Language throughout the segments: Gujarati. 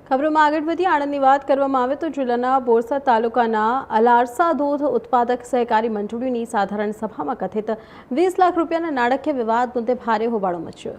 ખબરોમાં આગળ વધી આણંદની વાત કરવામાં આવે તો જિલ્લાના બોરસદ તાલુકાના અલારસા દૂધ ઉત્પાદક સહકારી મંડળીની સાધારણ સભામાં કથિત 20 લાખ રૂપિયાના નાણાકીય વિવાદ મુદ્દે ભારે હોબાળો મચ્યો।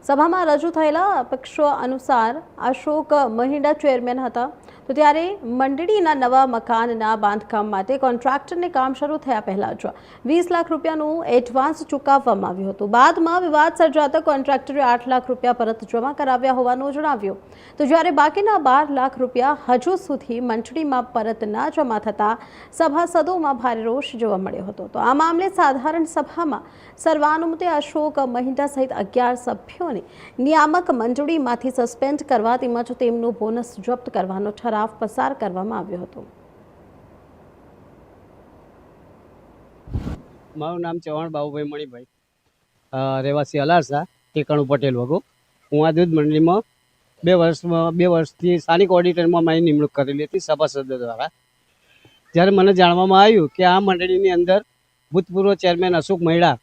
સભામાં રજૂ થયેલા અપક્ષો અનુસાર અશોક મહિડા ચેરમેન હતા, તો ત્યારે મંડળીના નવા મકાનના બાંધકામ માટે કોન્ટ્રાક્ટરને કામ શરૂ થયા પહેલા જ 20 લાખ રૂપિયાનું એડવાન્સ ચૂકવવામાં આવ્યું હતું। બાદમાં વિવાદ સર્જાતા કોન્ટ્રાક્ટરે 8 લાખ રૂપિયા પરત જમા કરાવ્યા હોવાનું જણાવ્યું, તો જ્યારે બાકીના 12 લાખ રૂપિયા હજુ સુધી મંડળીમાં પરત ન જમા થતા સભાસદોમાં ભારે રોષ જોવા મળ્યો હતો। તો આ મામલે સાધારણ સભામાં સર્વાનુમતે અશોક મહિડા સહિત 11 સભ્યોને નિયામક મંડળીમાંથી સસ્પેન્ડ કરવા તેમજ તેમનું બોનસ જપ્ત કરવાનો ઠરાવ પસાર કરવામાં આવ્યો હતો। મારું નામ ચૌહાણ બાબુભાઈ મણિભાઈ, રહેવાસી અલારસા, ટેકાણું પટેલ વગો। હું આ દૂધ મંડળીમાં 2 વર્ષથી સ્થાનિક ઓડિટરમાં મારી નિમણૂક કરેલી હતી સભાસદો દ્વારા। જ્યારે મને જાણવામાં આવ્યું કે આ મંડળીની અંદર ભૂતપૂર્વ ચેરમેન અશોક મહિડા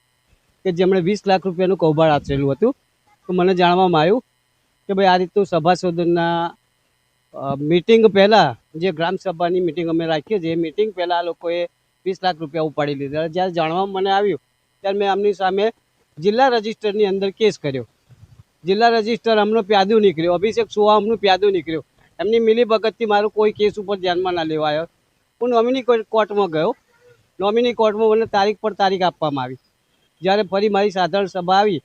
કે જેમણે 20 લાખ રૂપિયાનું કૌભાંડ આચરેલું હતું, તો મને જાણવામાં આવ્યું કે ભાઈ આ રીતનું સભાસદોના મીટિંગ પહેલાં જે ગ્રામસભાની મિટિંગ અમે રાખીએ છીએ, એ મિટિંગ પહેલાં આ લોકોએ 20 લાખ રૂપિયા ઉપાડી લીધા। જ્યારે જાણવામાં મને આવ્યું ત્યારે મેં આમની સામે જિલ્લા રજિસ્ટરની અંદર કેસ કર્યો। જિલ્લા રજિસ્ટર અમનો પ્યાદું નીકળ્યો, અભિષેક સુવા અમનું પ્યાદું નીકળ્યો। એમની મિલીભગતથી મારું કોઈ કેસ ઉપર ધ્યાનમાં ના લેવાયો। હું નોમિની કોર્ટમાં ગયો। નોમિની કોર્ટમાં મને તારીખ પર તારીખ આપવામાં આવી। જ્યારે ફરી મારી સાધારણ સભા આવી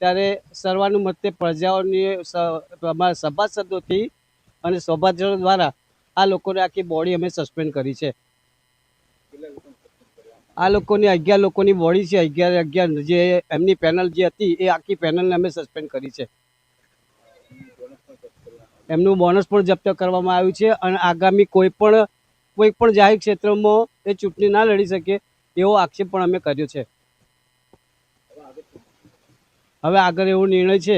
ત્યારે સર્વાનુમતે પ્રજાઓની સભાસદોથી અને સભાસદો દ્વારા આ લોકોને આખી બોડી અમે સસ્પેન્ડ કરી છે। આ લોકોની 11 લોકોની બોડી છે, 11 જે એમની પેનલ જે હતી એ આખી પેનલને અમે સસ્પેન્ડ કરી છે। એમનું બોનસ પણ જપ્ત કરવામાં આવ્યું છે અને આગામી કોઈ પણ જાહેર ક્ષેત્રમાં એ ચૂંટણી ના લડી શકે એવો આક્ષેપ પણ અમે કર્યો છે। હવે આગળ એવો નિર્ણય છે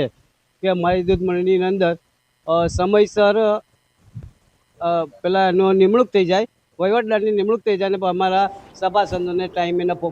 કે અમારી દૂધ મંડળીની અંદર સમયસર પેલા એનો નિમણૂક થઈ જાય, વહીવટદારની નિમણૂક થઈ જાય અને અમારા સભાસદોને ટાઈમે નફો